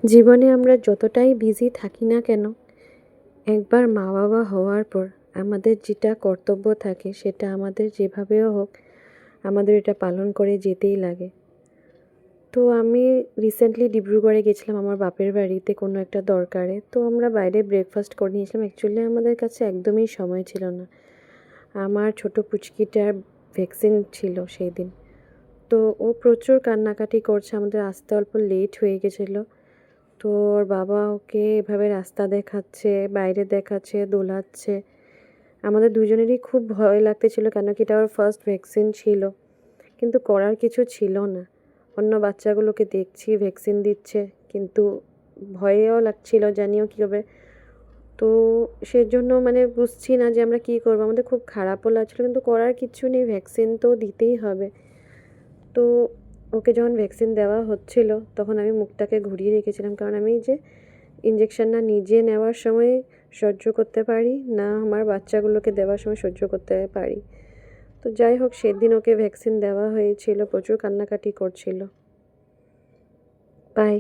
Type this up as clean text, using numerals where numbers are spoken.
জীবনে আমরা যতটাই বিজি থাকি না কেন, একবার মা বাবা হওয়ার পর আমাদের যেটা কর্তব্য থাকে সেটা আমাদের যেভাবেও হোক আমাদের এটা পালন করে যেতেই লাগে। তো আমি রিসেন্টলি ডিব্রুগড়ে গেছিলাম আমার বাপের বাড়িতে কোনো একটা দরকারে। তো আমরা বাইরে ব্রেকফাস্ট করে নিয়েছিলাম। অ্যাকচুয়ালি আমাদের কাছে একদমই সময় ছিল না। আমার ছোট পুচকিটার ভ্যাকসিন ছিল সেই দিন। তো ও প্রচুর কান্নাকাটি করছে, আমাদের আসতে অল্প লেট হয়ে গেছিলো। তো ওর বাবা ওকে এভাবে রাস্তা দেখাচ্ছে, বাইরে দেখাচ্ছে, দোলাচ্ছে। আমাদের দুজনেরই খুব ভয় লাগতেছিল, কেন কি এটা ওর ফার্স্ট ভ্যাকসিন ছিল। কিন্তু করার কিছু ছিল না। অন্য বাচ্চাগুলোকে দেখছি ভ্যাকসিন দিচ্ছে, কিন্তু ভয়েও লাগছিল, জানিও কী হবে। তো সেজন্য মানে বুঝছি না যে আমরা কী করবো। আমাদের খুব খারাপও লাগছিলো, কিন্তু করার কিচ্ছু নেই, ভ্যাকসিন তো দিতেই হবে। তো ওকে যখন ভ্যাকসিন দেওয়া হচ্ছিল তখন আমি মুখটাকে ঘুরিয়ে রেখেছিলাম, কারণ আমি যে ইঞ্জেকশনটা নিজে নেওয়ার সময় সহ্য করতে পারি না, আমার বাচ্চাগুলোকে দেওয়ার সময় সহ্য করতে পারি। তো যাই হোক, সেদিন ওকে ভ্যাকসিন দেওয়া হয়েছিল, প্রচুর কান্নাকাটি করছিল। বাই।